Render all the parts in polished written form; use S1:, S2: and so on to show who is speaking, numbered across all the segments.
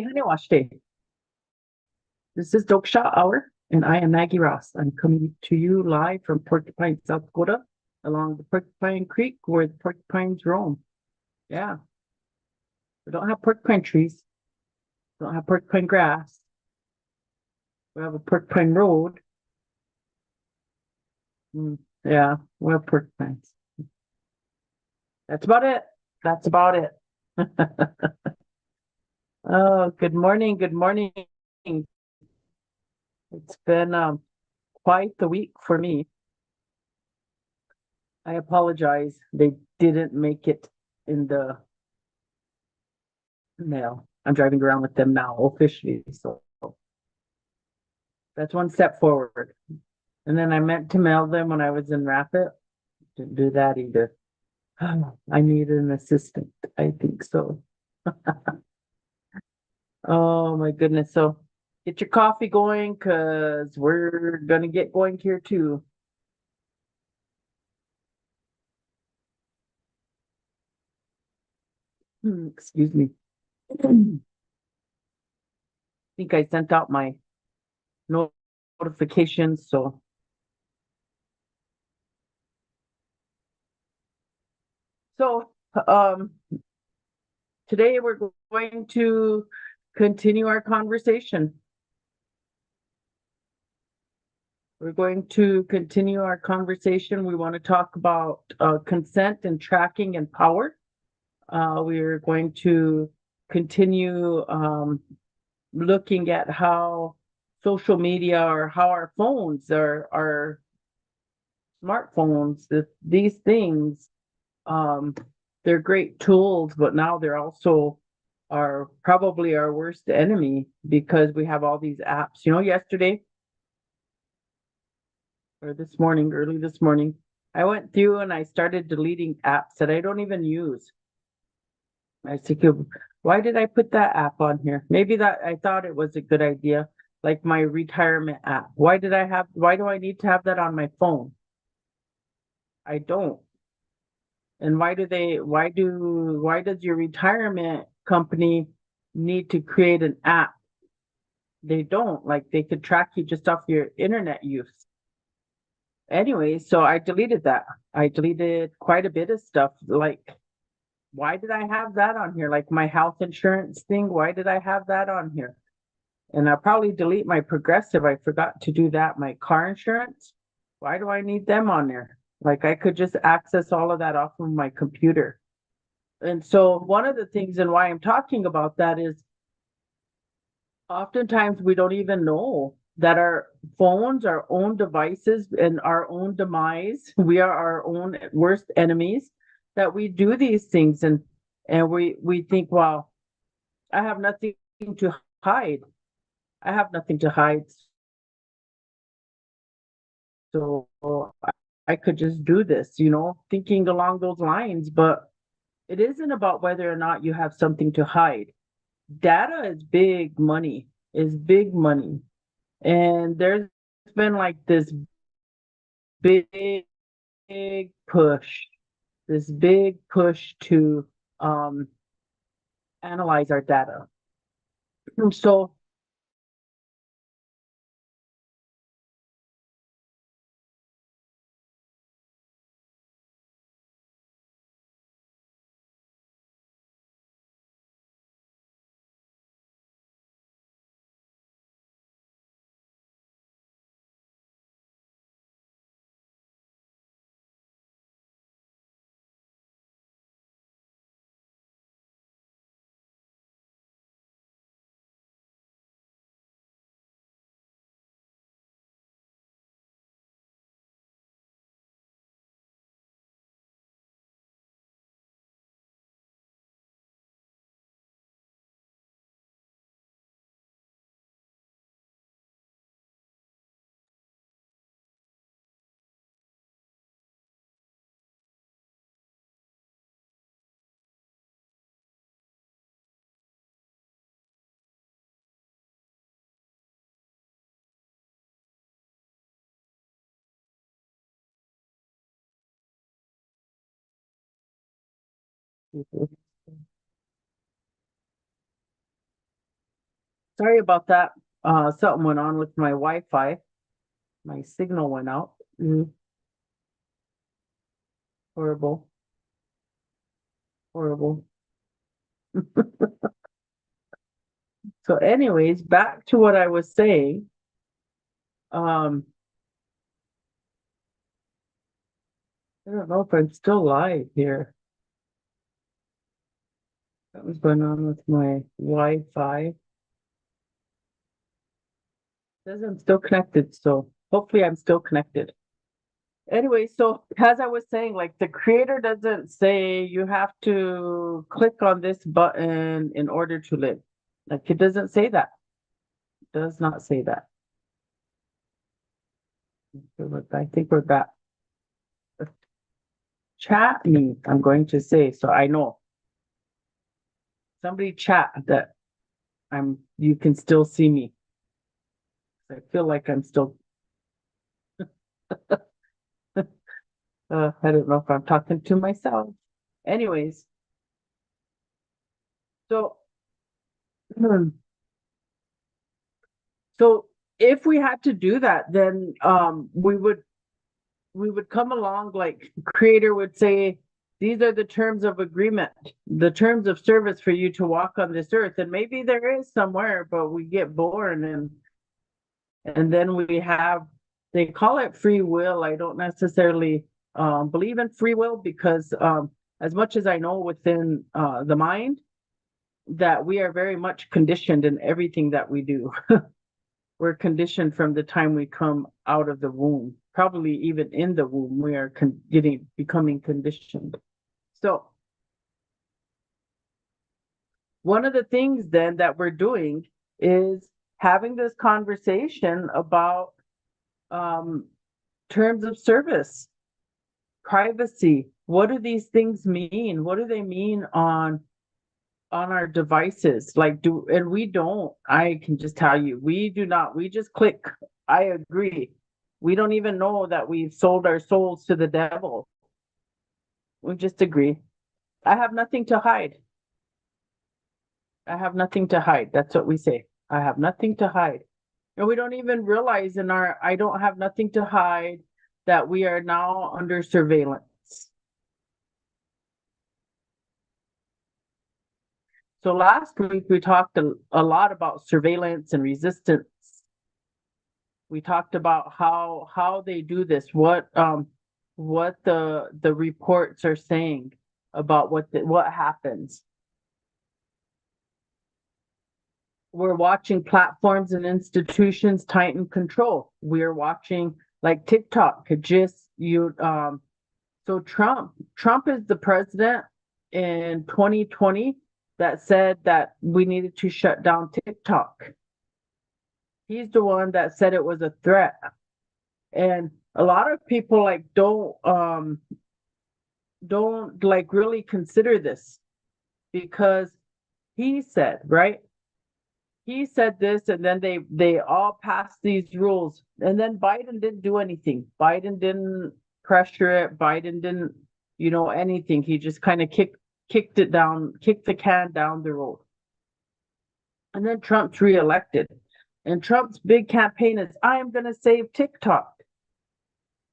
S1: Day. This is Toksa Hour, and I am Maggie Ross. I'm coming to you live from Porcupine, South Dakota, along the Porcupine Creek where the porcupines roam. Yeah, we don't have porcupine trees, we don't have porcupine grass. We have a porcupine road. Yeah, we have porcupines. That's about it. That's about it. Oh, good morning. Good morning. It's been quite the week for me. I apologize. They didn't make it in the mail. I'm driving around with them now officially. So that's one step forward. And then I meant to mail them when I was in Rapid. Didn't do that either. I need an assistant. I think so. Oh my goodness. So get your coffee going because we're gonna get going here too. Excuse me. I think I sent out my notifications. So today we're going to continue our conversation. We're going to continue our conversation. We want to talk about consent and tracking and power. We're going to continue looking at how social media or how our phones, our smartphones, these things, um, they're great tools, but now they're also are probably our worst enemy because we have all these apps. Yesterday or this morning, early this morning, I went through and I started deleting apps that I don't even use. I said, why did I put that app on here? Maybe that I thought it was a good idea, like my retirement app. Why do I need to have that on my phone? I don't. And why does your retirement company need to create an app? They don't. Like they could track you just off your internet use. Anyway, so I deleted that. I deleted quite a bit of stuff. Like, why did I have that on here? Like my health insurance thing, why did I have that on here? And I'll probably delete my Progressive. I forgot to do that. My car insurance, why do I need them on there? Like I could just access all of that off of my computer. And so one of the things and why I'm talking about that is oftentimes we don't even know that our phones, our own devices, and our own demise, we are our own worst enemies, that we do these things and we think, well, I have nothing to hide. I have nothing to hide. So I could just do this, thinking along those lines, but it isn't about whether or not you have something to hide. Data is big money, is big money. And there's been like this big push, this big push to um, analyze our data. And so, Sorry about that. Something went on with my Wi-Fi. My signal went out. Horrible, horrible. So anyways, back to what I was saying. I don't know if I'm still live here. What was going on with my Wi-Fi? Says I'm still connected, so hopefully I'm still connected. Anyway, so as I was saying, like the creator doesn't say you have to click on this button in order to live. Like it doesn't say that. It does not say that. I think we're back. Chat me, I'm going to say, so I know. Somebody chat that you can still see me. I feel like I'm still I don't know if I'm talking to myself. Anyways, so so if we had to do that, then we would come along, like creator would say, these are the terms of agreement, the terms of service for you to walk on this earth. And maybe there is somewhere, but we get born and then we have, they call it free will. I don't necessarily believe in free will because as much as I know within the mind, that we are very much conditioned in everything that we do. We're conditioned from the time we come out of the womb. Probably even in the womb, we are becoming conditioned. So one of the things then that we're doing is having this conversation about terms of service, privacy. What do these things mean? What do they mean on our devices? And we don't, I can just tell you, we do not, we just click, I agree. We don't even know that we've sold our souls to the devil. We just agree. I have nothing to hide. I have nothing to hide. That's what we say. I have nothing to hide. And we don't even realize in our I don't have nothing to hide that we are now under surveillance. So last week we talked a lot about surveillance and resistance. We talked about how they do this, what the reports are saying about what happens. We're watching platforms and institutions tighten control. We're watching like TikTok. So Trump is the president in 2020 that said that we needed to shut down TikTok. He's the one that said it was a threat. And a lot of people like don't like really consider this because he said, right? He said this, and then they all passed these rules, and then Biden didn't do anything. Biden didn't pressure it. Biden didn't, anything. He just kind of kicked the can down the road. And then Trump's reelected, and Trump's big campaign is, I am going to save TikTok.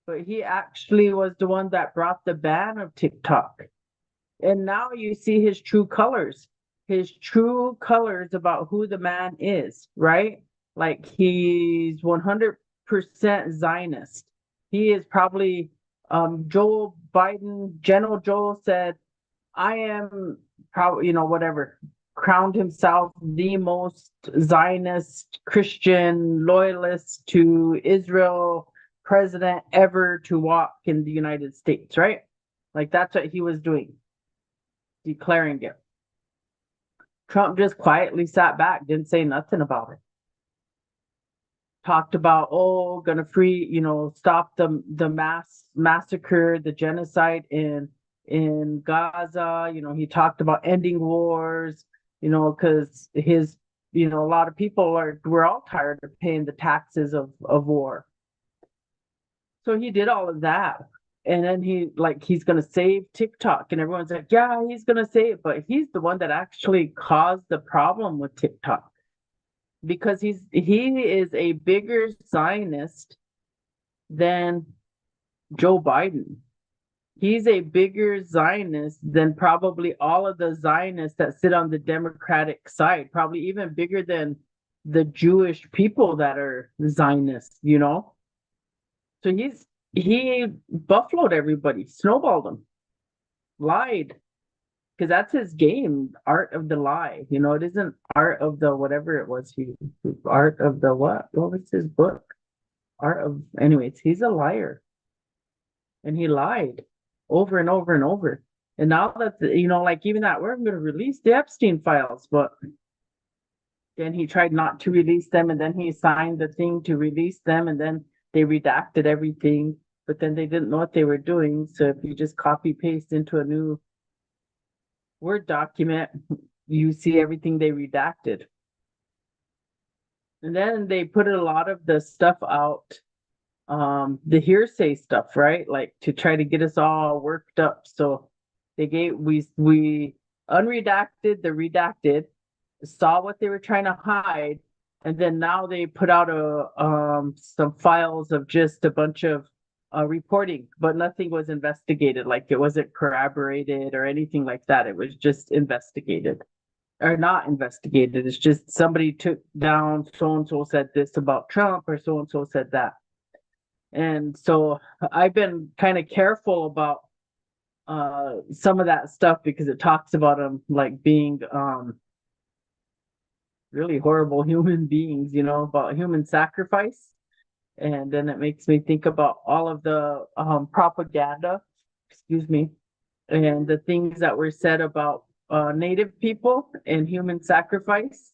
S1: But he actually was the one that brought the ban of TikTok. And now you see his true colors about who the man is, right? Like he's 100% Zionist. He is probably, Joe Biden, General Joe said, I am probably, whatever, crowned himself the most Zionist Christian loyalist to Israel president ever to walk in the United States, right? Like that's what he was doing, declaring it. Trump just quietly sat back, didn't say nothing about it. Talked about, gonna free, stop the massacre, the genocide in Gaza. He talked about ending wars, because a lot of people we're all tired of paying the taxes of war. So he did all of that. And then he's going to save TikTok, and everyone's like, yeah, he's going to save it. But he's the one that actually caused the problem with TikTok. because he is a bigger Zionist than Joe Biden. He's a bigger Zionist than probably all of the Zionists that sit on the Democratic side, probably even bigger than the Jewish people that are Zionists, you know? So he buffaloed everybody, snowballed them, lied, because that's his game, art of the lie. You know, it isn't art of the whatever it was. Art of the what? What was his book? Art of, anyways, he's a liar. And he lied over and over and over. And now that, you know, like even that, we're going to release the Epstein files, but then he tried not to release them, and then he signed the thing to release them, and then they redacted everything, but then they didn't know what they were doing. So if you just copy paste into a new Word document, you see everything they redacted. And then they put a lot of the stuff out, the hearsay stuff, right? Like to try to get us all worked up. So we unredacted the redacted, saw what they were trying to hide, and then now they put out some files of just a bunch of reporting, but nothing was investigated. Like it wasn't corroborated or anything like that. It was just investigated or not investigated. It's just somebody took down so and so said this about Trump or so and so said that. And so I've been kind of careful about some of that stuff because it talks about them like being really horrible human beings, you know, about human sacrifice. And then it makes me think about all of the propaganda, excuse me, and the things that were said about Native people and human sacrifice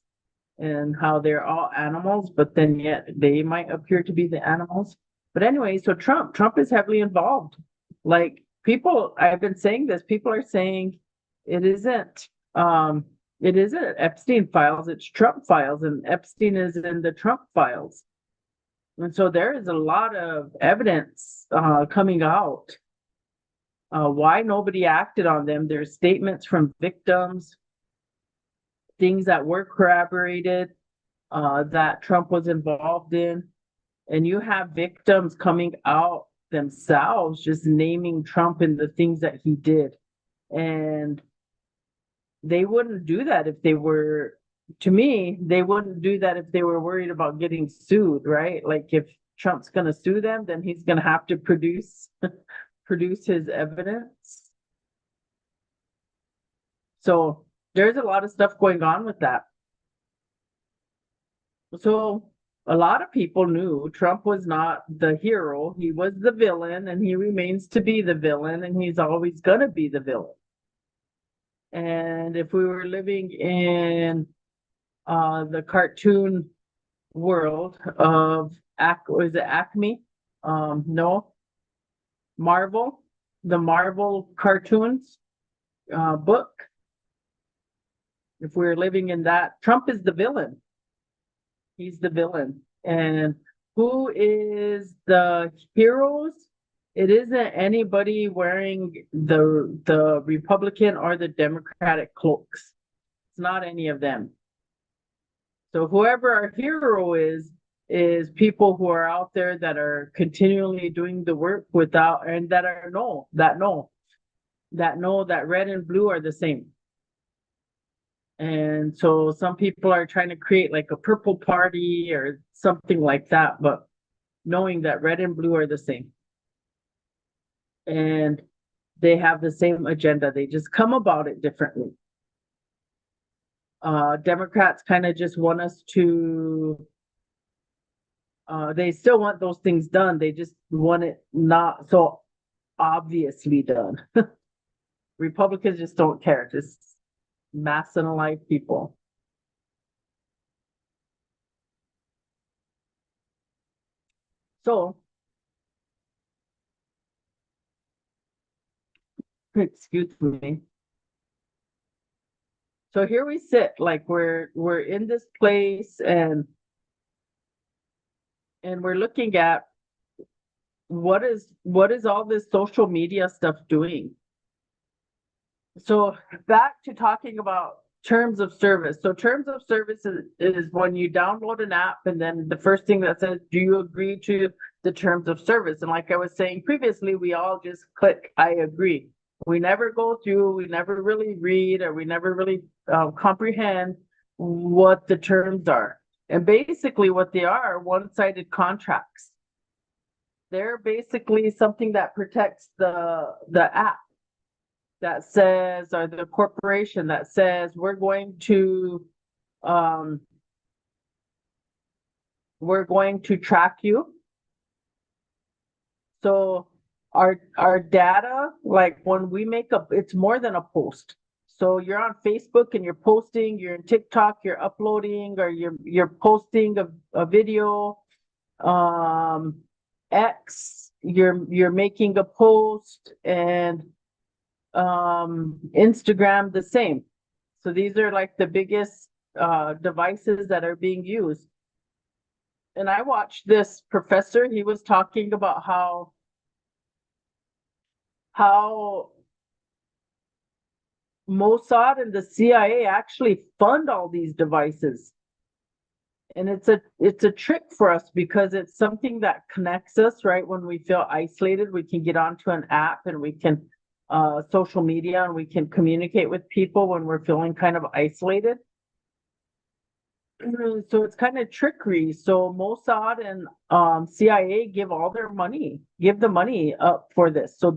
S1: and how they're all animals, but then yet they might appear to be the animals. But anyway, so Trump is heavily involved. Like people, I've been saying this, people are saying it isn't Epstein files, it's Trump files, and Epstein is in the Trump files. And so there is a lot of evidence coming out why nobody acted on them. There's statements from victims, things that were corroborated that Trump was involved in. And you have victims coming out themselves just naming Trump and the things that he did. And they wouldn't do that if they were, to me, they wouldn't do that if they were worried about getting sued, right? Like if Trump's going to sue them, then he's going to have to produce his evidence. So there's a lot of stuff going on with that. So a lot of people knew Trump was not the hero. He was the villain, and he remains to be the villain, and he's always going to be the villain. And if we were living in the cartoon world of was it Acme? No, Marvel, the Marvel cartoons book. If we were living in that, Trump is the villain. He's the villain. And who is the heroes? It isn't anybody wearing the Republican or the Democratic cloaks. It's not any of them. So whoever our hero is people who are out there that are continually doing the work without, and that know that red and blue are the same. And so some people are trying to create like a purple party or something like that, but knowing that red and blue are the same. And they have the same agenda. They just come about it differently. Democrats kind of just want us to, they still want those things done. They just want it not so obviously done. Republicans just don't care. Just mass and alive people. So, excuse me. So here we sit, like we're in this place, and we're looking at what is all this social media stuff doing. So back to talking about terms of service. So terms of service is when you download an app and then the first thing that says, do you agree to the terms of service? And like I was saying previously, we all just click, I agree. We never go through, we never really read, or we never really comprehend what the terms are. And basically what they are one-sided contracts. They're basically something that protects the app, that says, or the corporation that says, we're going to track you. So our data, like when we make it's more than a post. So you're on Facebook and you're posting, you're in TikTok, you're uploading, or you're posting a video, X, you're making a post, and Instagram the same. So these are like the biggest devices that are being used. And I watched this professor, he was talking about how Mossad and the CIA actually fund all these devices. And it's a trick for us because it's something that connects us, right? When we feel isolated, we can get onto an app and we can social media, and we can communicate with people when we're feeling kind of isolated. So it's kind of trickery. So Mossad and CIA give the money up for this. So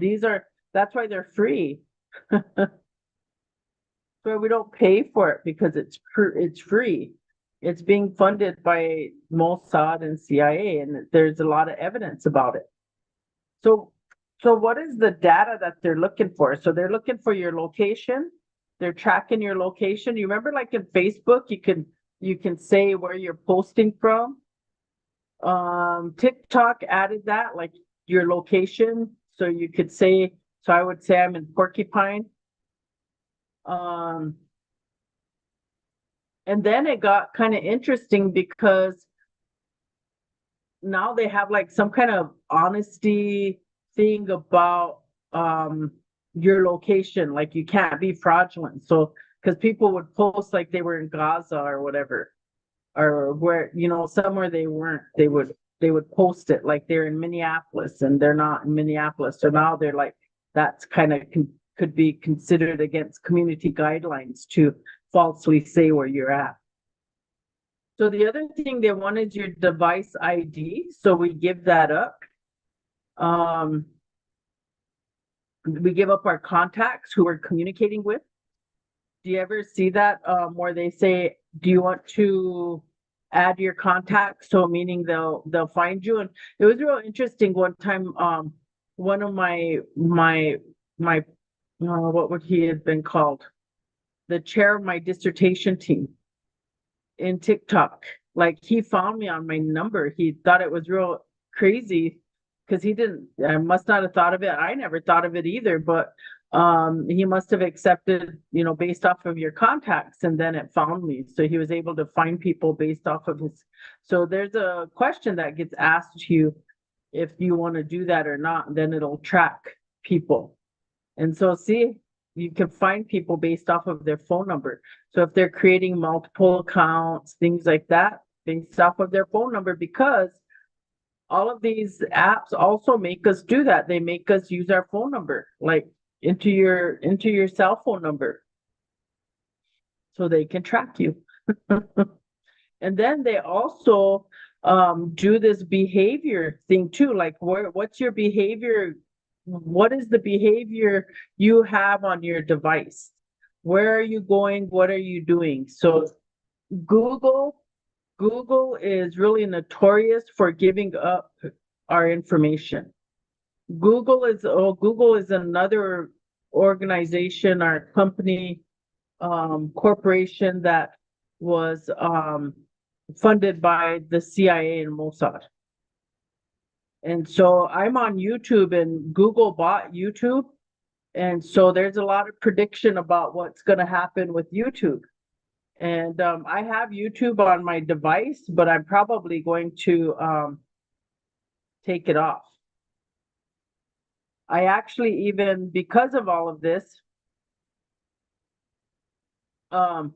S1: that's why they're free. So we don't pay for it because it's free. It's being funded by Mossad and CIA, and there's a lot of evidence about it. So what is the data that they're looking for? So they're looking for your location. They're tracking your location. You remember, like in Facebook, you can say where you're posting from. TikTok added that, like your location. So you could say, so I would say I'm in Porcupine. And then it got kind of interesting because now they have like some kind of honesty thing about your location, like you can't be fraudulent. So because people would post like they were in Gaza or whatever, or where, somewhere they weren't, they would post it like they're in Minneapolis and they're not in Minneapolis. So now they're like, that's kind of could be considered against community guidelines to falsely say where you're at. So the other thing they want is your device ID. So we give that up. We give up our contacts who we're communicating with. Do you ever see that where they say, do you want to add your contacts? So meaning they'll find you. And it was real interesting one time. One of my what would he have been called? The chair of my dissertation team in TikTok. Like he found me on my number. He thought it was real crazy because I must not have thought of it. I never thought of it either, but he must have accepted, based off of your contacts, and then it found me. So he was able to find people based off of his. So there's a question that gets asked to you if you want to do that or not, then it'll track people. And so see, you can find people based off of their phone number. So if they're creating multiple accounts, things like that, based off of their phone number, because all of these apps also make us do that. They make us use our phone number, like into your cell phone number, so they can track you. And then they also do this behavior thing too, like what's your behavior? What is the behavior you have on your device? Where are you going? What are you doing? So Google is really notorious for giving up our information. Google is another organization or company, corporation that was funded by the CIA and Mossad. And so I'm on YouTube, and Google bought YouTube. And so there's a lot of prediction about what's going to happen with YouTube. And I have YouTube on my device, but I'm probably going to take it off. I actually, even because of all of this, um,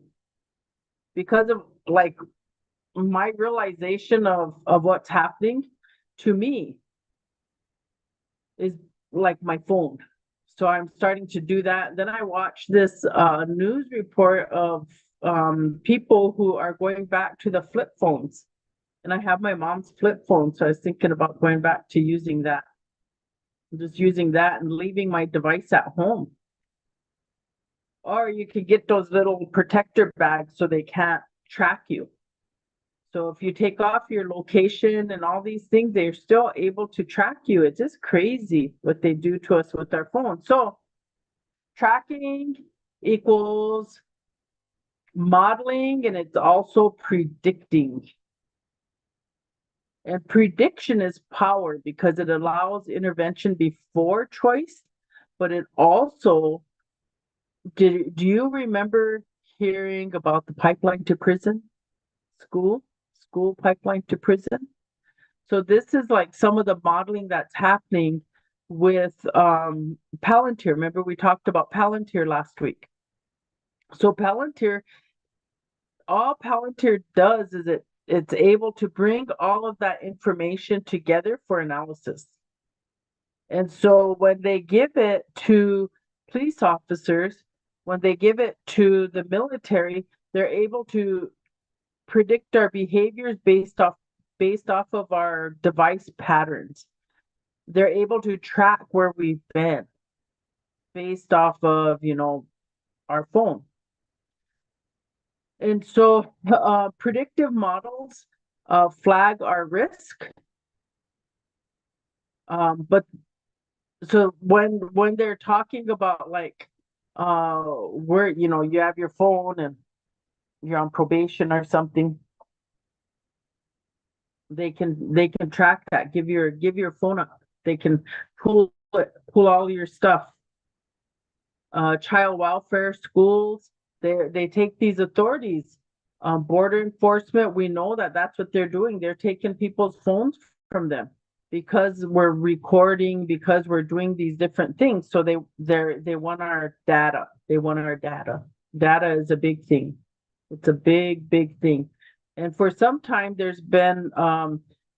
S1: because of like my realization of what's happening to me is like my phone. So I'm starting to do that. Then I watched this news report of people who are going back to the flip phones. And I have my mom's flip phone, so I was thinking about going back to using that. Just using that and leaving my device at home. Or you could get those little protector bags so they can't track you. So if you take off your location and all these things, they're still able to track you. It's just crazy what they do to us with our phones. So tracking equals modeling, and it's also predicting. And prediction is power because it allows intervention before choice, but it also, do you remember hearing about the pipeline to prison? School pipeline to prison? So this is like some of the modeling that's happening with Palantir. Remember we talked about Palantir last week. So Palantir, all Palantir does is it's able to bring all of that information together for analysis. And so when they give it to police officers, when they give it to the military, they're able to predict our behaviors based off of our device patterns. They're able to track where we've been based off of, our phone. And so predictive models flag our risk. But so when they're talking about like where, you have your phone and you're on probation or something, they can track that, give your phone up. They can pull all your stuff. Child welfare, schools, they take these authorities. Border enforcement, we know that that's what they're doing. They're taking people's phones from them because we're recording, because we're doing these different things. So they want our data. They want our data. Data is a big thing. It's a big thing. And for some time, there's been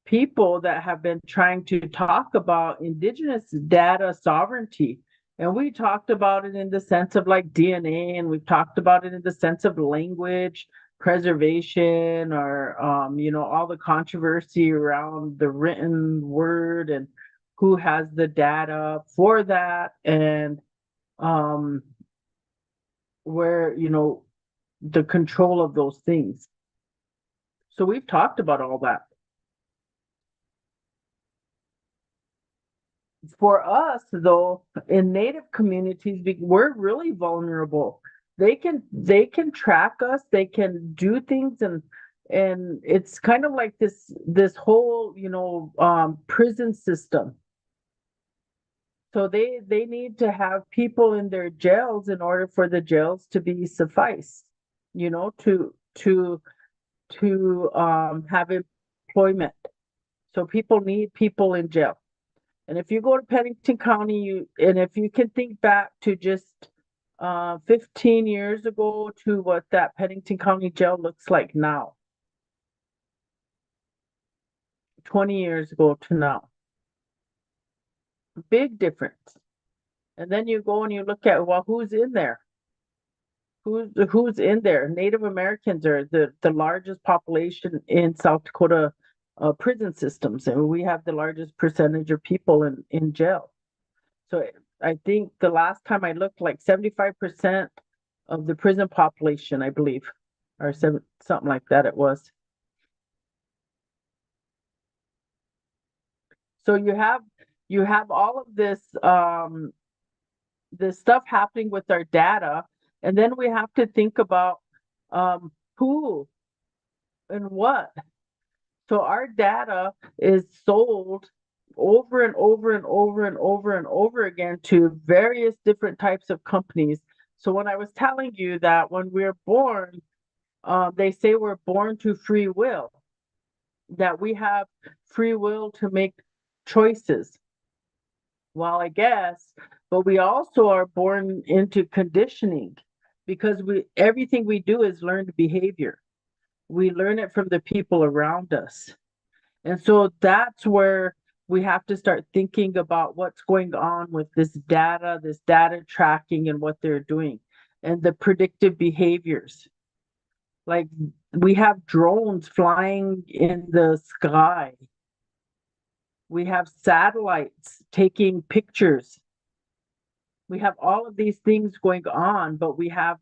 S1: people that have been trying to talk about Indigenous data sovereignty. And we talked about it in the sense of like DNA, and we've talked about it in the sense of language preservation, or all the controversy around the written word and who has the data for that, and where the control of those things. So we've talked about all that. For us, though, in Native communities, we're really vulnerable. They can track us, they can do things, and it's kind of like this whole prison system. So they need to have people in their jails in order for the jails to be suffice, to have employment. So people need people in jail. And if you go to Pennington County, and if you can think back to just 15 years ago to what that Pennington County jail looks like now, 20 years ago to now, big difference. And then you go and you look at, well, who's in there? Who's in there? Native Americans are the largest population in South Dakota prison systems, and we have the largest percentage of people in jail. So I think the last time I looked, like 75% of the prison population, I believe, or something like that it was. So you have all of this stuff happening with our data, and then we have to think about who and what. So our data is sold over and over and over and over and over again to various different types of companies. So when I was telling you that when we're born, they say we're born to free will, that we have free will to make choices. Well, I guess, but we also are born into conditioning, because everything we do is learned behavior. We learn it from the people around us. And so that's where we have to start thinking about what's going on with this data tracking and what they're doing and the predictive behaviors. Like we have drones flying in the sky. We have satellites taking pictures. We have all of these things going on, but we have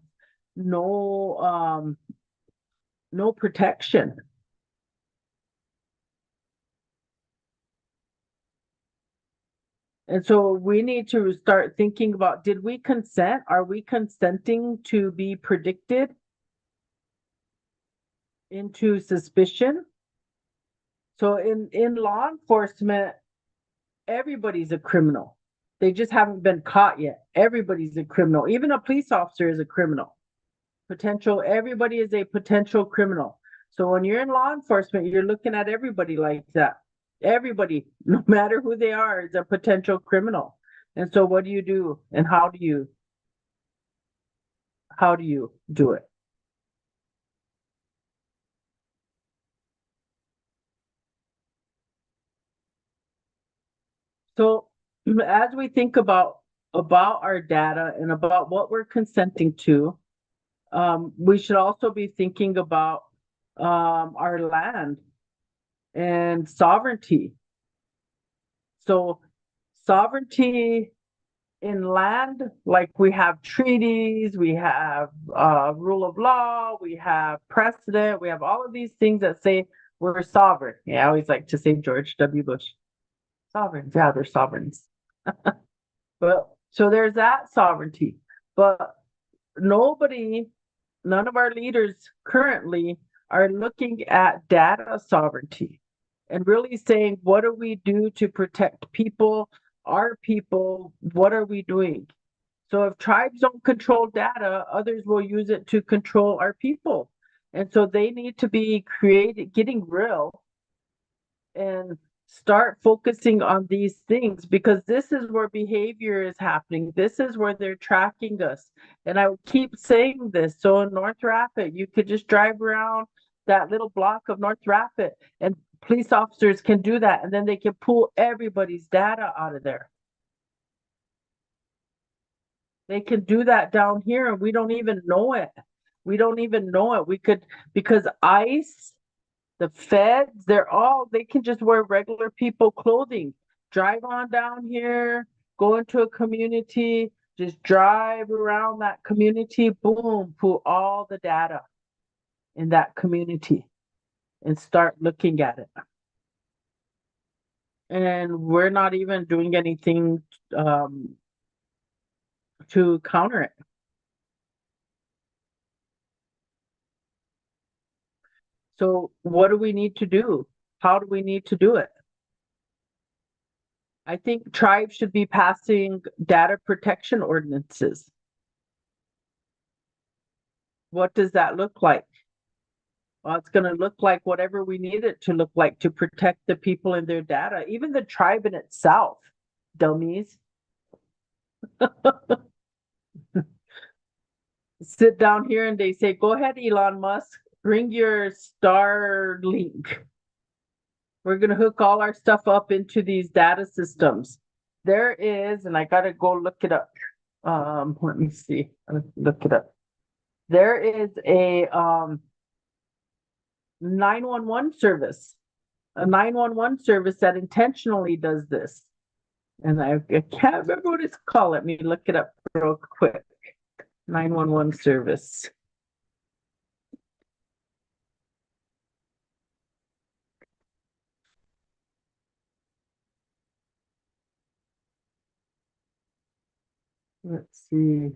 S1: no no protection. And so we need to start thinking about, did we consent? Are we consenting to be predicted into suspicion? So in law enforcement, everybody's a criminal. They just haven't been caught yet. Everybody's a criminal. Even a police officer is a criminal. Everybody is a potential criminal. So when you're in law enforcement, you're looking at everybody like that. Everybody, no matter who they are, is a potential criminal. And so what do you do? And how do you do it? So as we think about our data and about what we're consenting to, we should also be thinking about our land and sovereignty. So sovereignty in land, like we have treaties, we have rule of law, we have precedent, we have all of these things that say we're sovereign. Yeah, I always like to say George W. Bush. Sovereigns, yeah, they're sovereigns. But so there's that sovereignty. But nobody, none of our leaders currently are looking at data sovereignty and really saying, what do we do to protect people, our people? What are we doing? So if tribes don't control data, others will use it to control our people. And so they need to be getting real and start focusing on these things because this is where behavior is happening. This is where they're tracking us. And I would keep saying this. So in North Rapid, you could just drive around that little block of North Rapid and police officers can do that. And then they can pull everybody's data out of there. They can do that down here and we don't even know it. We don't even know it. We could, because ICE, the feds, they can just wear regular people clothing. Drive on down here, go into a community, just drive around that community, boom, pull all the data in that community and start looking at it. And we're not even doing anything to counter it. So what do we need to do? How do we need to do it? I think tribes should be passing data protection ordinances. What does that look like? Well, it's going to look like whatever we need it to look like to protect the people and their data, even the tribe in itself, dummies. Sit down here and they say, go ahead, Elon Musk, bring your Starlink. We're going to hook all our stuff up into these data systems. There is, and I got to go look it up. Let me see. Look it up. There is a 911 service, a 911 service that intentionally does this. And I can't remember what it's called. Let me look it up real quick. 911 service. Let's see.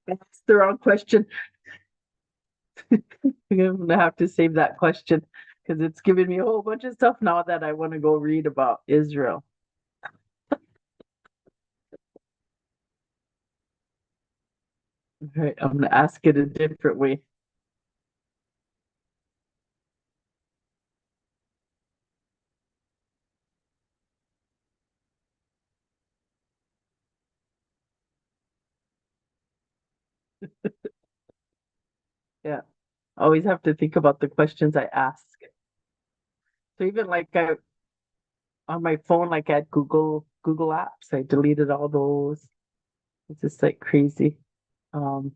S1: That's the wrong question. I'm gonna have to save that question because it's giving me a whole bunch of stuff now that I want to go read about Israel. All right, I'm gonna ask it a different way. Yeah, always have to think about the questions I ask. So even like on my phone, like I had Google Apps, I deleted all those. It's just like crazy. Um,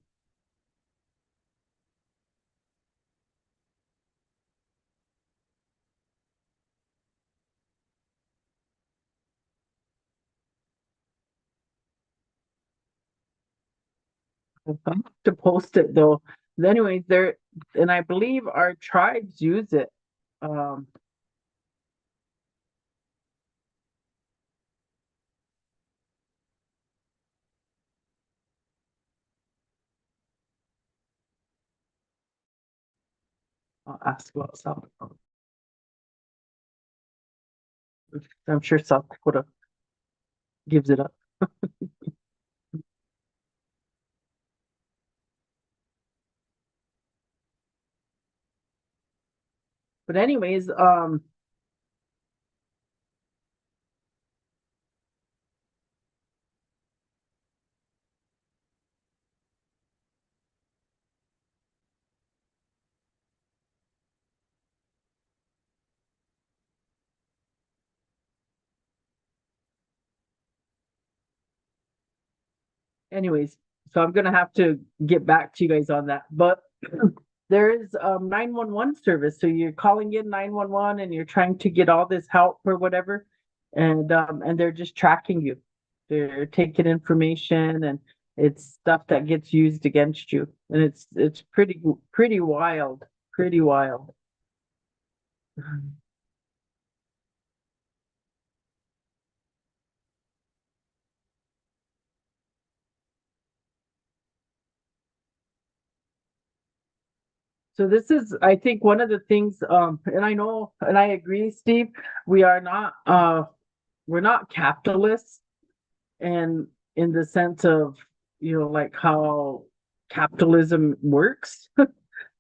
S1: I have to post it though. Anyways, there, and I believe our tribes use it. Um, I'll ask about South. I'm sure South Dakota gives it up. But anyways, anyways, so I'm gonna have to get back to you guys on that. But there is 911 service. So you're calling in 911 and you're trying to get all this help or whatever, and they're just tracking you. They're taking information and it's stuff that gets used against you. And it's pretty wild. Pretty wild. So this is, I think, one of the things, and I know, and I agree, Steve, we are not, we're not capitalists, and in the sense of, like how capitalism works.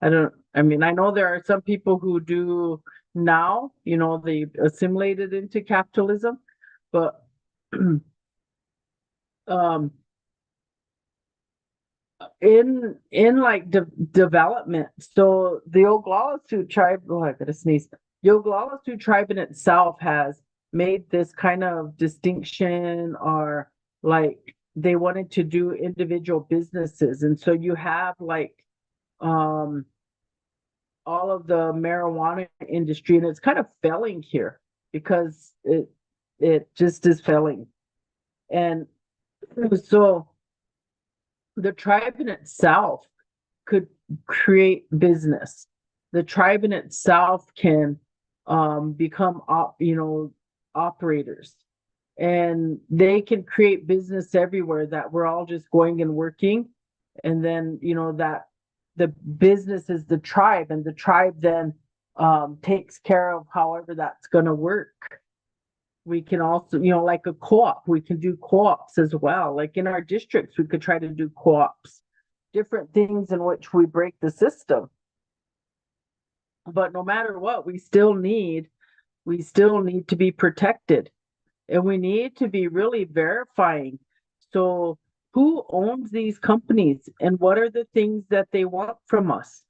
S1: I mean, I know there are some people who do now, they assimilated into capitalism, but um, in like development. So the Oglala Sioux tribe, oh, I gotta sneeze. The Oglala Sioux tribe in itself has made this kind of distinction, or like they wanted to do individual businesses, and so you have like um all of the marijuana industry, and it's kind of failing here because it just is failing, and so the tribe in itself could create business. The tribe in itself can become operators, and they can create business everywhere that we're all just going and working, and then that the business is the tribe, and the tribe then takes care of however that's going to work. We can also, like a co-op, we can do co-ops as well. Like in our districts, we could try to do co-ops, different things in which we break the system. But no matter what, we still need to be protected, and we need to be really verifying. So who owns these companies and what are the things that they want from us?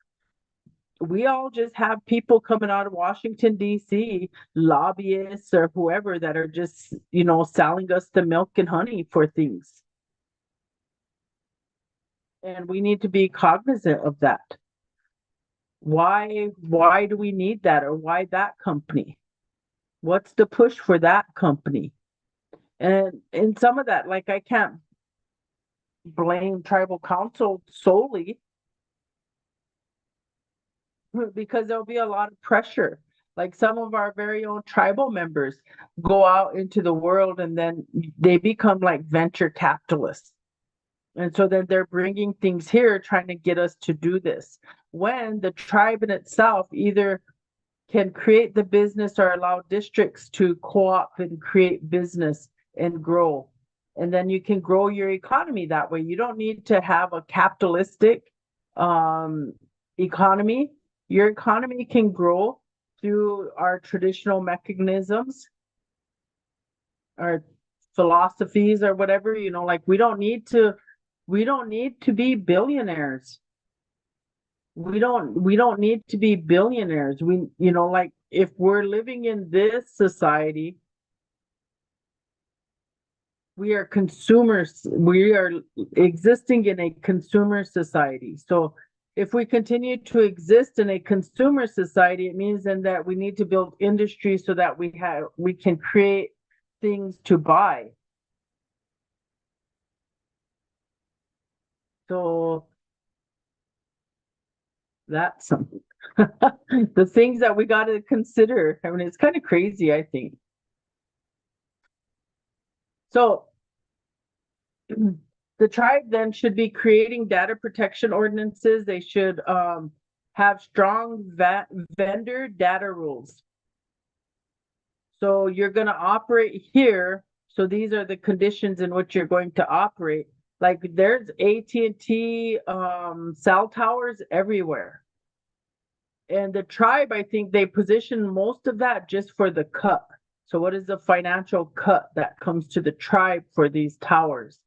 S1: We all just have people coming out of Washington, D.C., lobbyists or whoever that are just, selling us the milk and honey for things. And we need to be cognizant of that. Why do we need that, or why that company? What's the push for that company? And in some of that, like I can't blame tribal council solely because there'll be a lot of pressure. Like some of our very own tribal members go out into the world and then they become like venture capitalists. And so then they're bringing things here, trying to get us to do this. When the tribe in itself either can create the business or allow districts to co-op and create business and grow. And then you can grow your economy that way. You don't need to have a capitalistic economy. Your economy can grow through our traditional mechanisms, our philosophies or whatever, like we don't need to be billionaires. We don't need to be billionaires. Like if we're living in this society, we are consumers. We are existing in a consumer society. So if we continue to exist in a consumer society, it means then that we need to build industry so that we can create things to buy. So that's something. The things that we got to consider. I mean, it's kind of crazy, I think. So the tribe then should be creating data protection ordinances. They should have strong vendor data rules. So you're going to operate here. So these are the conditions in which you're going to operate. Like there's AT&T cell towers everywhere. And the tribe, I think they position most of that just for the cut. So what is the financial cut that comes to the tribe for these towers?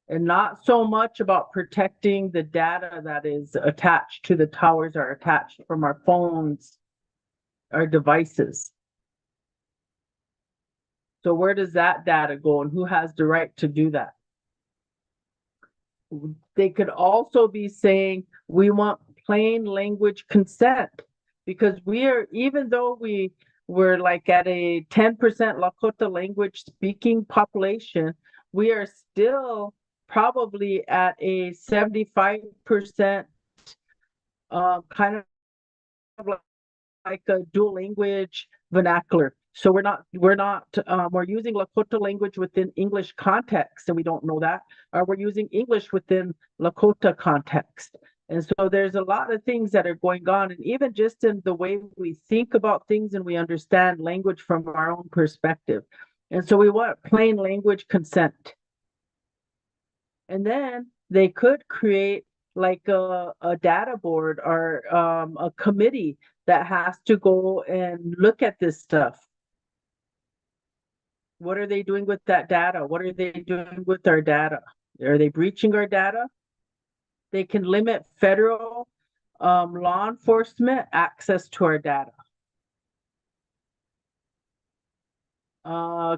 S1: And not so much about protecting the data that is attached to the towers or attached from our phones, our devices. So where does that data go and who has the right to do that? They could also be saying we want plain language consent, because even though we're like at a 10% Lakota language speaking population, we are still probably at a 75% kind of like a dual language vernacular. So we're using Lakota language within English context, and we don't know that, or we're using English within Lakota context. And so there's a lot of things that are going on, and even just in the way we think about things and we understand language from our own perspective. And so we want plain language consent. And then they could create like a data board or a committee that has to go and look at this stuff. What are they doing with that data? What are they doing with our data? Are they breaching our data? They can limit federal law enforcement access to our data.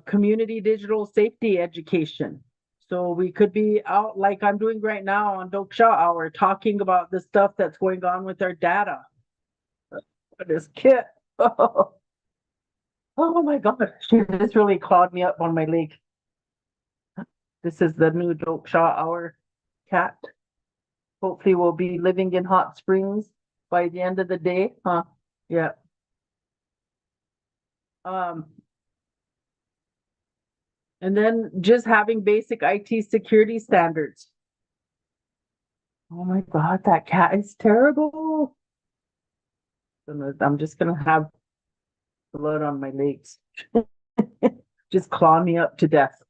S1: Community digital safety education. So we could be out like I'm doing right now on Toksa Hour, talking about the stuff that's going on with our data. This kit. Oh my God, this really clawed me up on my leg. This is the new Toksa Hour cat. Hopefully we'll be living in Hot Springs by the end of the day, huh? Yeah. And then just having basic IT security standards. Oh my God, that cat is terrible. I'm just gonna have blood on my legs. Just claw me up to death.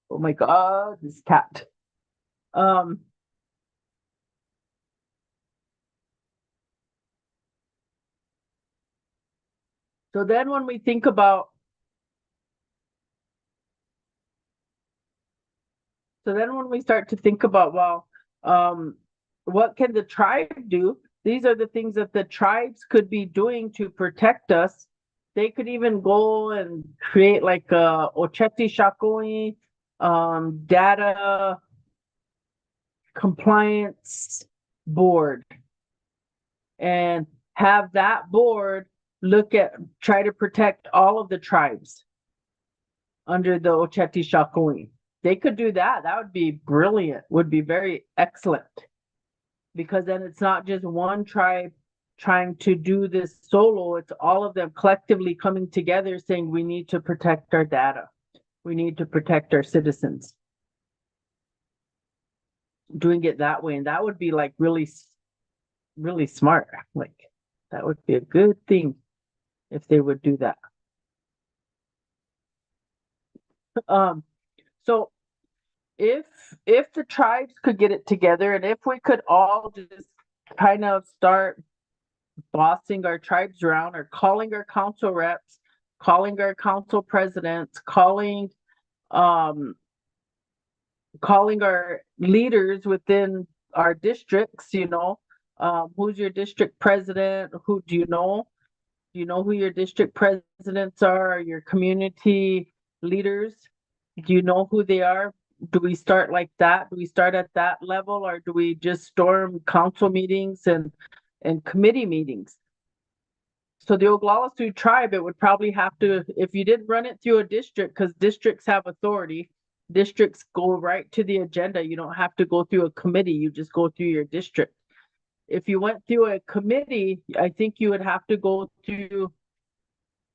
S1: Oh my God, this cat. So then when we think about, when we start to think about, well, what can the tribe do? These are the things that the tribes could be doing to protect us. They could even go and create like a Ocheti Shakoi data compliance board, and have that board try to protect all of the tribes under the Ocheti Shakoi. They could do that. That would be brilliant, would be very excellent. Because then it's not just one tribe trying to do this solo, it's all of them collectively coming together saying we need to protect our data. We need to protect our citizens. Doing it that way, and that would be like really, really smart. Like that would be a good thing if they would do that. So if the tribes could get it together, and if we could all just kind of start bossing our tribes around, or calling our council reps, calling our council presidents, um calling our leaders within our districts, who's your district president? Who do you know? Do you know who your district presidents are, your community leaders? Do you know who they are? Do we start like that? Do we start at that level, or do we just storm council meetings and committee meetings? So the Oglala Sioux tribe, it would probably have to, if you did run it through a district, because districts have authority, districts go right to the agenda. You don't have to go through a committee, you just go through your district. If you went through a committee, I think you would have to go through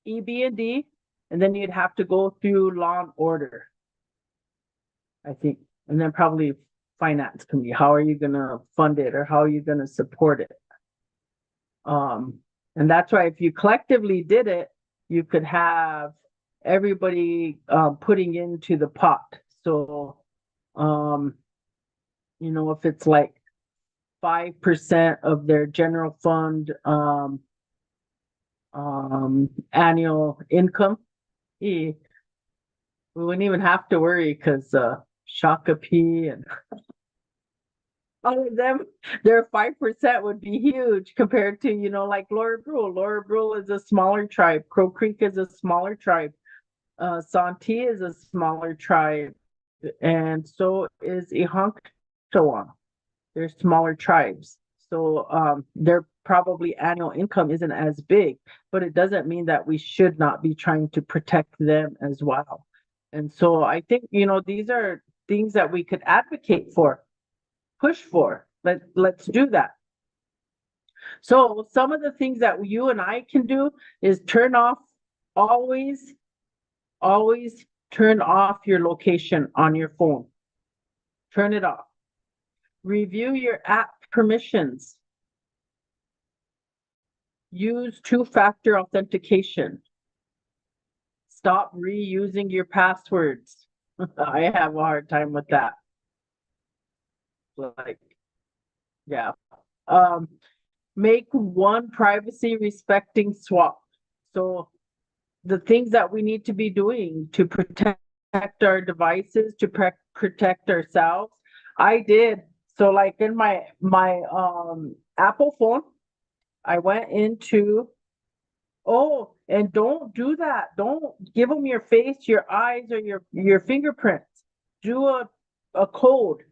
S1: EB&D, and then you'd have to go through law and order, I think. And then probably finance committee. How are you gonna fund it, or how are you gonna support it? And that's why if you collectively did it, you could have everybody putting into the pot. So, if it's like 5% of their general fund annual income, we wouldn't even have to worry, because Shakopee and all of them, their 5% would be huge compared to, like Laura Brule. Laura Brule is a smaller tribe. Crow Creek is a smaller tribe. Santee is a smaller tribe. And so is Ihanktawan. They're smaller tribes. So their probably annual income isn't as big, but it doesn't mean that we should not be trying to protect them as well. And so I think, these are things that we could advocate for, push for. Let's do that. So some of the things that you and I can do is turn off, always turn off your location on your phone. Turn it off. Review your app permissions. Use two-factor authentication. Stop reusing your passwords. I have a hard time with that. Like, yeah. Make one privacy respecting swap. So the things that we need to be doing to protect our devices, to protect ourselves, I did. So like in my Apple phone, I went into, and don't do that. Don't give them your face, your eyes, or your fingerprints. Do a code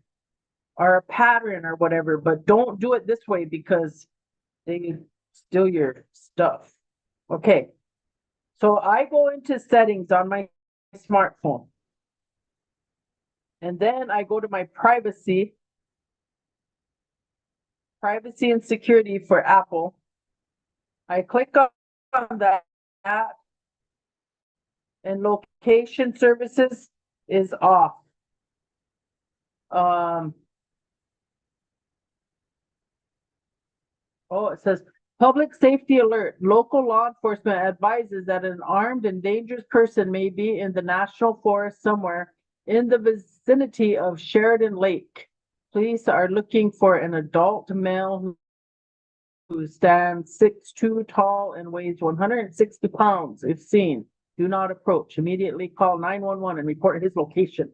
S1: or a pattern or whatever, but don't do it this way, because they steal your stuff. Okay. So I go into settings on my smartphone. And then I go to my privacy and security for Apple. I click on that, and location services is off. It says public safety alert. Local law enforcement advises that an armed and dangerous person may be in the national forest somewhere in the vicinity of Sheridan Lake. Police are looking for an adult male who stands 6'2" tall and weighs 160 pounds. If seen, do not approach. Immediately call 911 and report his location.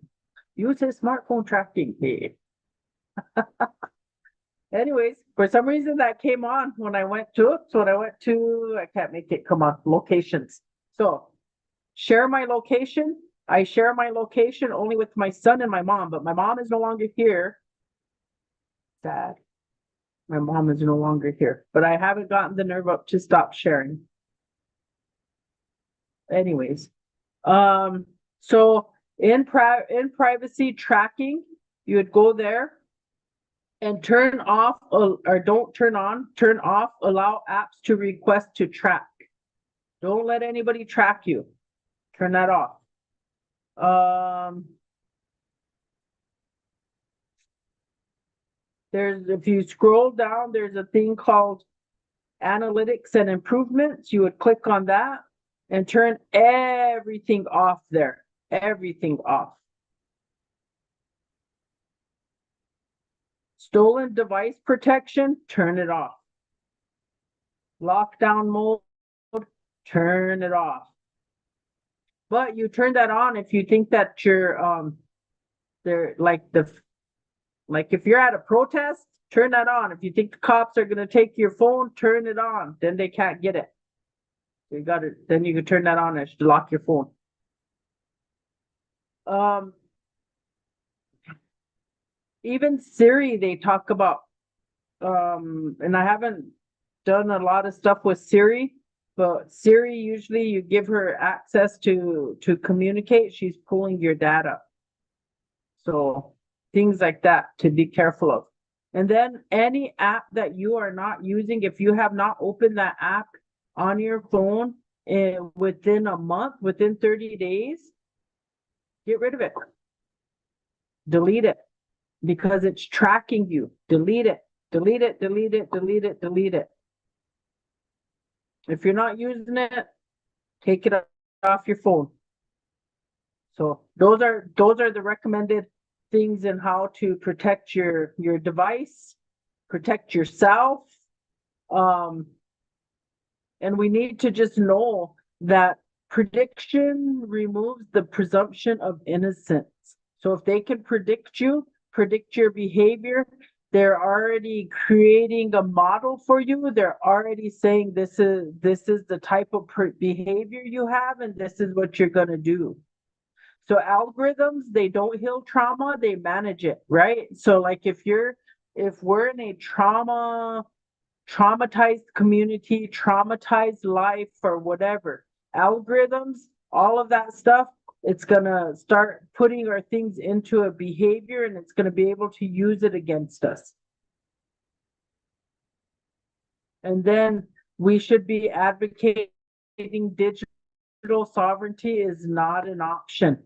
S1: Use his smartphone tracking. Anyways, for some reason that came on when I went to it. So when I went to, I can't make it come on, locations. So share my location. I share my location only with my son and my mom, but my mom is no longer here. Sad. My mom is no longer here, but I haven't gotten the nerve up to stop sharing. Anyways, so in privacy tracking, you would go there and turn off, or don't turn on, turn off, allow apps to request to track. Don't let anybody track you. Turn that off. If you scroll down, there's a thing called analytics and improvements. You would click on that and turn everything off there. Everything off. Stolen device protection, turn it off. Lockdown mode, turn it off. But you turn that on if you think that you're they're like if you're at a protest, turn that on. If you think the cops are gonna take your phone, turn it on. Then they can't get it. You got it. Then you can turn that on and lock your phone. Even Siri, they talk about, and I haven't done a lot of stuff with Siri, but Siri, usually you give her access to communicate, she's pulling your data. So things like that to be careful of. And then any app that you are not using, if you have not opened that app on your phone within a month, within 30 days, get rid of it. Delete it because it's tracking you. Delete it, delete it, delete it, delete it, delete it. If you're not using it, take it off your phone. So those are the recommended things in how to protect your device, protect yourself. And we need to just know that prediction removes the presumption of innocence. So if they can predict your behavior, they're already creating a model for you. They're already saying this is the type of behavior you have, and this is what you're going to do. So algorithms, they don't heal trauma, they manage it, right? So like if we're in a traumatized community, traumatized life or whatever, algorithms, all of that stuff, it's going to start putting our things into a behavior and it's going to be able to use it against us. And then we should be advocating digital sovereignty is not an option.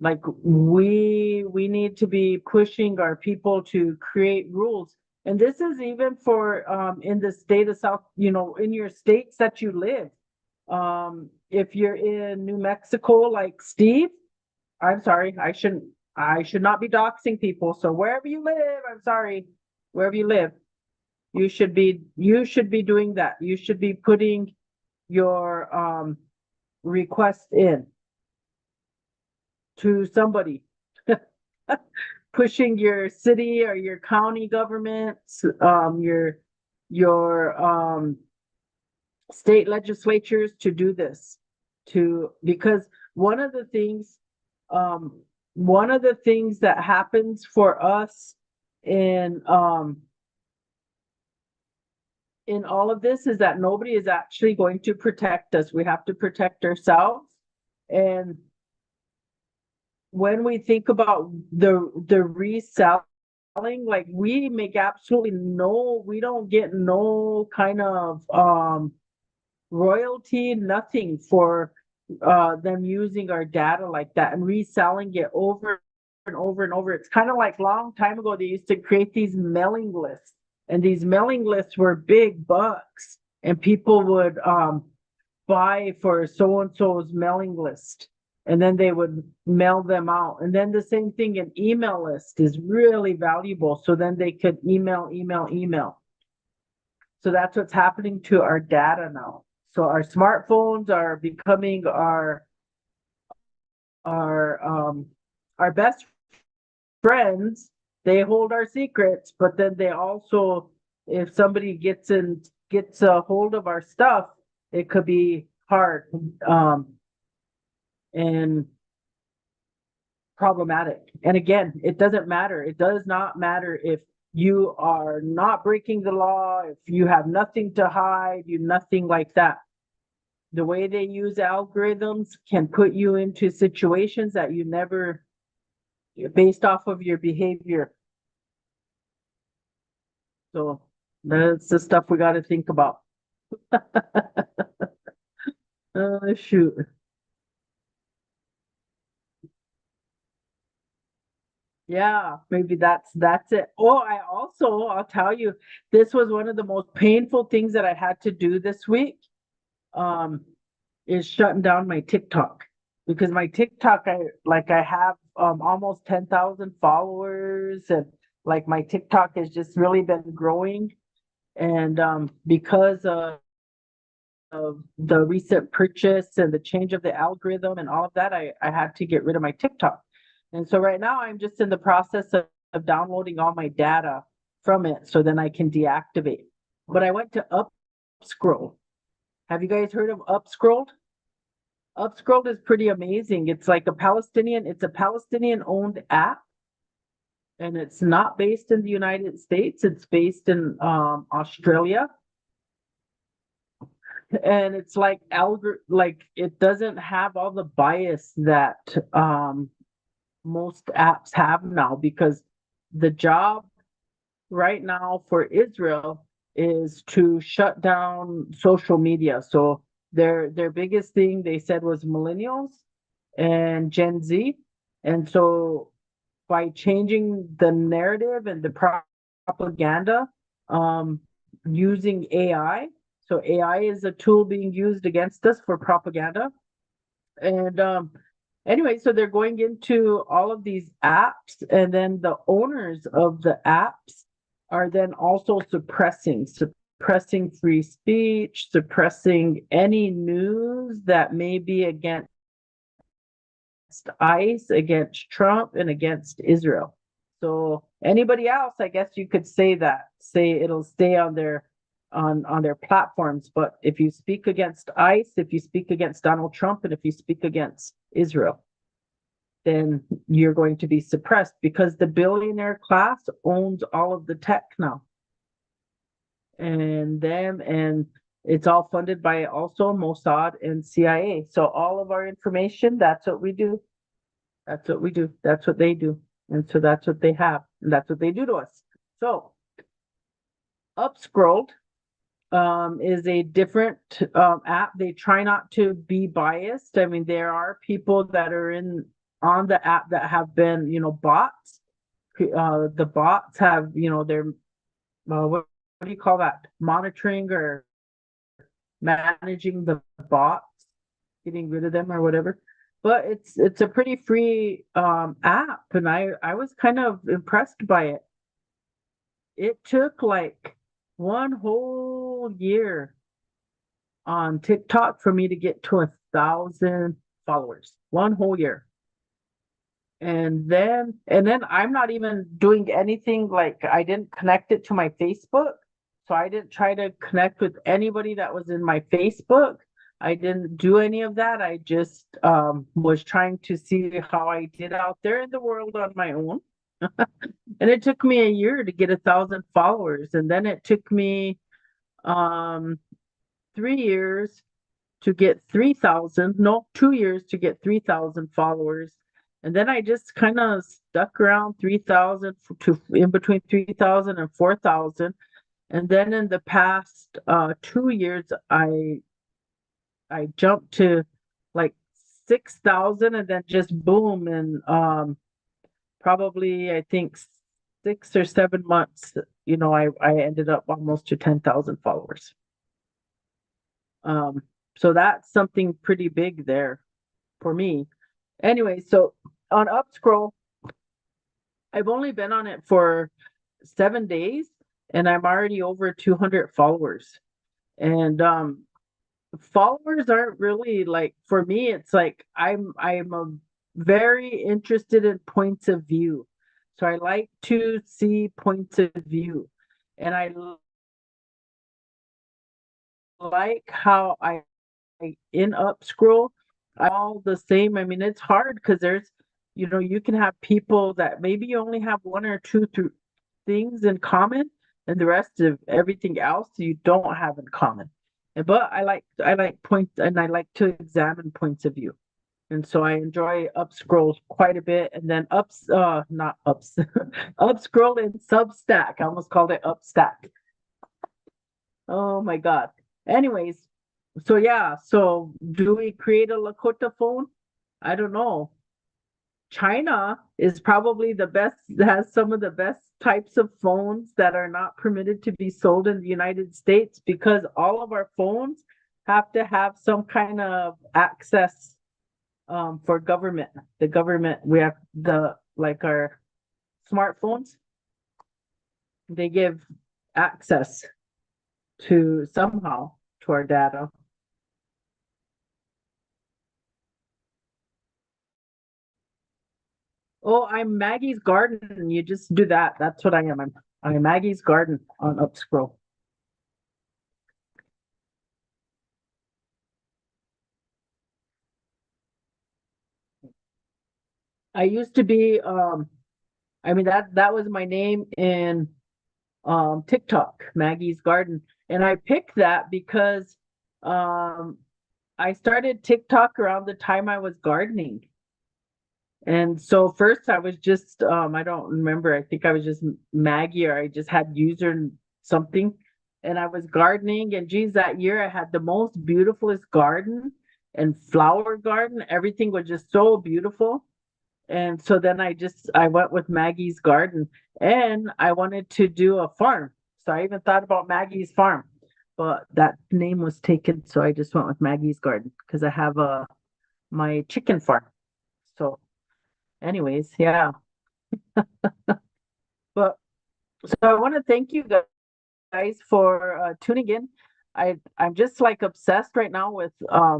S1: Like we need to be pushing our people to create rules. And this is even for in the state of South, in your states that you live. If you're in New Mexico, like Steve, I'm sorry, I should not be doxing people. So wherever you live, I'm sorry, wherever you live, you should be doing that. You should be putting your request in to somebody. Pushing your city or your county government, your state legislatures to do this, because one of the things that happens for us in all of this is that nobody is actually going to protect us. We have to protect ourselves. And when we think about the reselling, like we make absolutely we don't get no kind of royalty, nothing for them using our data like that and reselling it over and over and over. It's kind of like long time ago, they used to create these mailing lists, and these mailing lists were big bucks, and people would buy for so-and-so's mailing list. And then they would mail them out. And then the same thing, an email list is really valuable. So then they could email. So that's what's happening to our data now. So our smartphones are becoming our best friends. They hold our secrets, but then they also, if somebody gets a hold of our stuff, it could be hard. And problematic. And again, it doesn't matter. It does not matter if you are not breaking the law, if you have nothing to hide, nothing like that. The way they use algorithms can put you into situations that you never, based off of your behavior. So that's the stuff we got to think about. Oh, shoot. Yeah, maybe that's it. Oh, I'll tell you, this was one of the most painful things that I had to do this week. Um, is shutting down my TikTok because my TikTok, I have almost 10,000 followers, and like my TikTok has just really been growing. And because of the recent purchase and the change of the algorithm and all of that, I had to get rid of my TikTok. And so right now I'm just in the process of downloading all my data from it so then I can deactivate. But I went to Upscroll. Have you guys heard of Upscroll? Upscroll is pretty amazing. It's a Palestinian owned app, and it's not based in the United States. It's based in Australia. And it's like it doesn't have all the bias that most apps have now, because the job right now for Israel is to shut down social media. So their biggest thing they said was millennials and Gen Z. And so by changing the narrative and the propaganda um, using AI. So AI is a tool being used against us for propaganda. And anyway, so they're going into all of these apps, and then the owners of the apps are then also suppressing free speech, suppressing any news that may be against ICE, against Trump, and against Israel. So anybody else, I guess you could say it'll stay on their platforms. But if you speak against ICE, if you speak against Donald Trump, and if you speak against Israel, then you're going to be suppressed because the billionaire class owns all of the tech now. And it's all funded by also Mossad and CIA. So all of our information, that's what we do. That's what we do. That's what they do. And so that's what they have. And that's what they do to us. So Upscrolled is a different app. They try not to be biased. I mean, there are people that are on the app that have been, bots. The bots have, they're what do you call that? Monitoring or managing the bots, getting rid of them or whatever. But it's a pretty free app, and I was kind of impressed by it. It took like one whole year on TikTok for me to get to 1,000 followers. One whole year. And then I'm not even doing anything, like I didn't connect it to my Facebook. So I didn't try to connect with anybody that was in my Facebook. I didn't do any of that. I just was trying to see how I did out there in the world on my own. And it took me a year to get 1,000 followers. And then it took me um 3 years to get 3,000, no, 2 years to get 3,000 followers. And then I just kind of stuck around 3,000 to in between 3,000 and 4,000. And then in the past 2 years, I jumped to like 6,000, and then just boom. And probably, I think 6 or 7 months, I ended up almost to 10,000 followers. Um, so that's something pretty big there for me. Anyway, so on Upscroll, I've only been on it for 7 days, and I'm already over 200 followers. And followers aren't really, like, for me, it's like I'm a very interested in points of view. So I like to see points of view. And I like how in Upscroll, all the same. I mean, it's hard because you can have people that maybe you only have one or two things in common, and the rest of everything else you don't have in common. But I like points, and I like to examine points of view. And so I enjoy Upscroll quite a bit. And then not ups, Upscroll and Substack. I almost called it Upstack. Oh my God. Anyways, so yeah, so do we create a Lakota phone? I don't know. China is probably the best, has some of the best types of phones that are not permitted to be sold in the United States because all of our phones have to have some kind of access for government. The government, we have the like our smartphones, they give access to somehow to our data. Oh, I'm Maggie's Garden. You just do that. That's what I am. I'm Maggie's Garden on Upscroll. I used to be I mean that was my name in TikTok, Maggie's Garden. And I picked that because um I started TikTok around the time I was gardening. And so first I was just I don't remember, I think I was just Maggie or I just had user something and I was gardening and geez that year I had the most beautifulest garden and flower garden. Everything was just so beautiful. And so then I went with Maggie's Garden and I wanted to do a farm. So I even thought about Maggie's Farm, but that name was taken. So I just went with Maggie's Garden because I have my chicken farm. So anyways, yeah. But so I want to thank you guys for tuning in. I'm just like obsessed right now with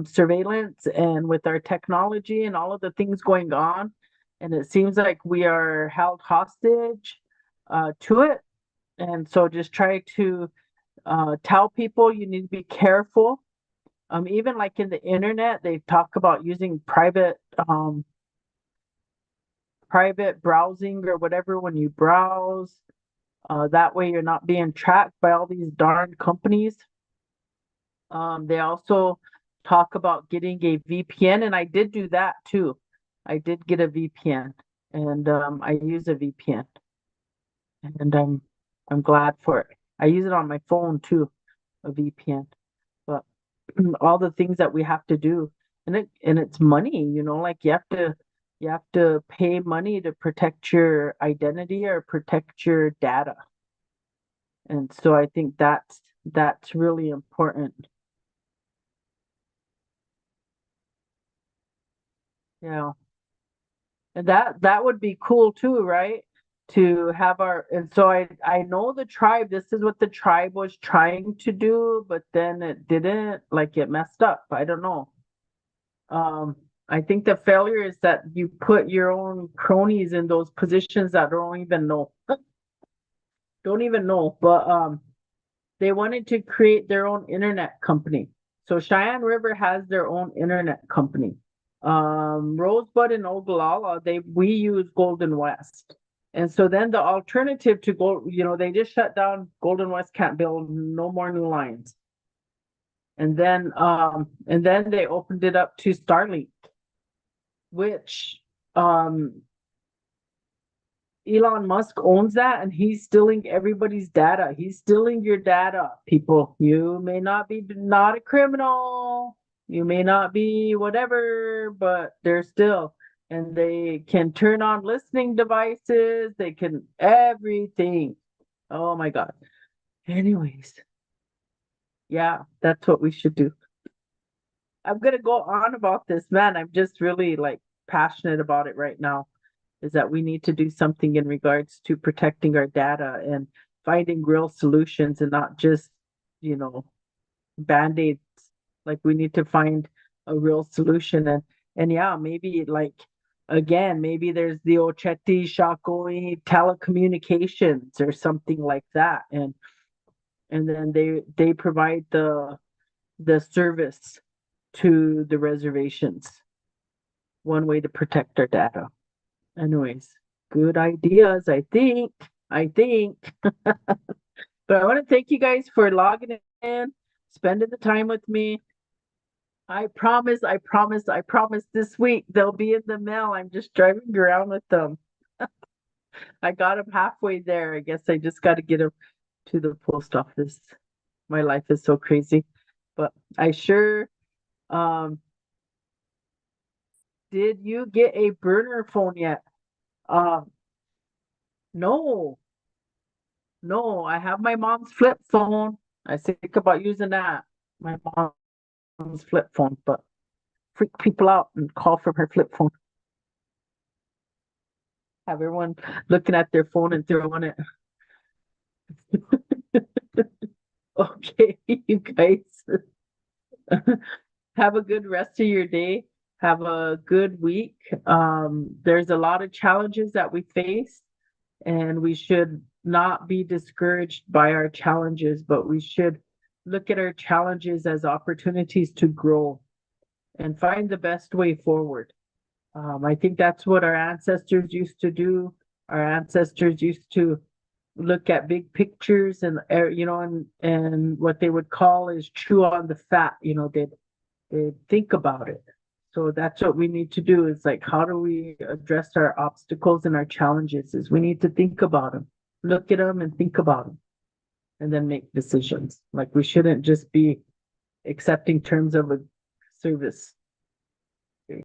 S1: surveillance and with our technology and all of the things going on. And it seems like we are held hostage to it. And so just try to tell people you need to be careful. Even like in the internet, they talk about using private browsing or whatever when you browse. That way you're not being tracked by all these darn companies. They also talk about getting a VPN, and I did do that too. I did get a VPN, and I use a VPN, and I'm glad for it. I use it on my phone too, a VPN. But all the things that we have to do, and it's money, like you have to pay money to protect your identity or protect your data. And so I think that's really important. Yeah. And that would be cool too, right? To have our and so I know the tribe, this is what the tribe was trying to do, but then it didn't, like it messed up. I don't know. Um, I think the failure is that you put your own cronies in those positions that don't even know. But they wanted to create their own internet company. So Cheyenne River has their own internet company. Rosebud and Ogallala, we use Golden West. And so then the alternative to Gold, they just shut down. Golden West can't build no more new lines. And then they opened it up to Starlink, which Elon Musk owns that and he's stealing everybody's data. He's stealing your data, people. You may not be not a criminal. You may not be whatever, but they're still. And they can turn on listening devices. They can everything. Oh my God. Anyways, yeah, that's what we should do. I'm gonna go on about this, man. I'm just really like passionate about it right now. Is that we need to do something in regards to protecting our data and finding real solutions and not just, you know, band-aids. Like we need to find a real solution and yeah, maybe like again, maybe there's the Ocheti Shakoi telecommunications or something like that. And then they provide the service to the reservations. One way to protect our data. Anyways, good ideas, I think. I think. But I want to thank you guys for logging in, spending the time with me. I promise this week they'll be in the mail. I'm just driving around with them. I got them halfway there. I guess I just got to get them to the post office. My life is so crazy. But I sure um Did you get a burner phone yet? Um, no, no, I have my mom's flip phone. I think about using that. My mom's flip phone, but freak people out and call from her flip phone. Have everyone looking at their phone and throwing it. Okay, you guys. Have a good rest of your day. Have a good week. There's a lot of challenges that we face, and we should not be discouraged by our challenges, but we should look at our challenges as opportunities to grow and find the best way forward. I think that's what our ancestors used to do. Our ancestors used to look at big pictures and and what they would call is chew on the fat. They think about it. So that's what we need to do is like, how do we address our obstacles and our challenges? Is we need to think about them, look at them and think about them, and then make decisions. Like we shouldn't just be accepting terms of a service.